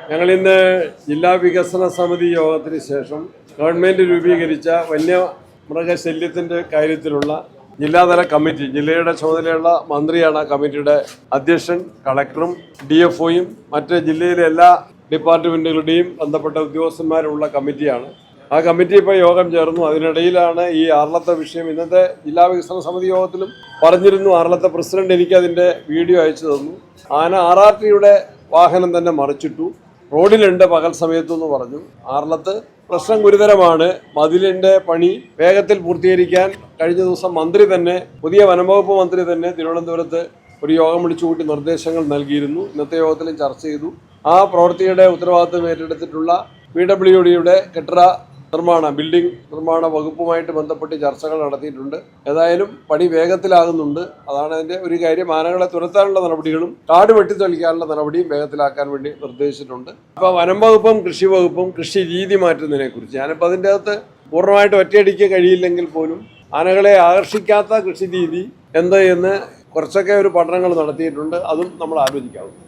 ഞങ്ങൾ ഇന്ന് ജില്ലാ വികസന സമിതി യോഗത്തിന് ശേഷം ഗവൺമെന്റ് രൂപീകരിച്ച വന്യമൃഗശല്യത്തിന്റെ കാര്യത്തിലുള്ള ജില്ലാതല കമ്മിറ്റി, ജില്ലയുടെ ചുമതലയുള്ള മന്ത്രിയാണ് ആ കമ്മിറ്റിയുടെ അധ്യക്ഷൻ, കളക്ടറും DFOയും മറ്റ് ജില്ലയിലെ എല്ലാ ഡിപ്പാർട്ട്മെന്റുകളുടെയും ബന്ധപ്പെട്ട ഉദ്യോഗസ്ഥന്മാരുള്ള കമ്മിറ്റിയാണ്. ആ കമ്മിറ്റി ഇപ്പോൾ യോഗം ചേർന്നു. അതിനിടയിലാണ് ഈ ആർളത്തെ വിഷയം. ഇന്നത്തെ ജില്ലാ വികസന സമിതി യോഗത്തിലും പറഞ്ഞിരുന്നു. ആർളത്തെ പ്രസിഡന്റ് എനിക്ക് അതിൻ്റെ വീഡിയോ അയച്ചു തന്നു. ആന RRTയുടെ വാഹനം തന്നെ മറിച്ചിട്ടു, റോഡിലുണ്ട് പകൽ സമയത്തെന്ന് പറഞ്ഞു. ആർളത്ത് പ്രശ്നം ഗുരുതരമാണ്. മതിലിൻ്റെ പണി വേഗത്തിൽ പൂർത്തീകരിക്കാൻ കഴിഞ്ഞ ദിവസം മന്ത്രി തന്നെ, പുതിയ വനംവകുപ്പ് മന്ത്രി തന്നെ തിരുവനന്തപുരത്ത് ഒരു യോഗം വിളിച്ചുകൂട്ടി നിർദ്ദേശങ്ങൾ നൽകിയിരുന്നു. ഇന്നത്തെ യോഗത്തിലും ചർച്ച ചെയ്തു. ആ പ്രവൃത്തിയുടെ ഉത്തരവാദിത്വം ഏറ്റെടുത്തിട്ടുള്ള PWDയുടെ കെട്ടിട ബിൽഡിംഗ് നിർമ്മാണ വകുപ്പുമായിട്ട് ബന്ധപ്പെട്ട് ചർച്ചകൾ നടത്തിയിട്ടുണ്ട്. ഏതായാലും പണി വേഗത്തിലാകുന്നുണ്ട്. അതാണ് അതിൻ്റെ ഒരു കാര്യം. ആനകളെ തുരത്താനുള്ള നടപടികളും കാട് വെട്ടിത്തെളിക്കാനുള്ള നടപടിയും വേഗത്തിലാക്കാൻ വേണ്ടി നിർദ്ദേശിച്ചിട്ടുണ്ട്. അപ്പോൾ വനം വകുപ്പും കൃഷി വകുപ്പും കൃഷി രീതി മാറ്റുന്നതിനെക്കുറിച്ച് ഞാനിപ്പോൾ അതിൻ്റെ അകത്ത് പൂർണ്ണമായിട്ട് ഒറ്റയടിക്ക് കഴിയില്ലെങ്കിൽ പോലും ആനകളെ ആകർഷിക്കാത്ത കൃഷി രീതി എന്ത് എന്ന് കുറച്ചൊക്കെ ഒരു പഠനങ്ങൾ നടത്തിയിട്ടുണ്ട്. അതും നമ്മൾ ആലോചിക്കാവുന്നു.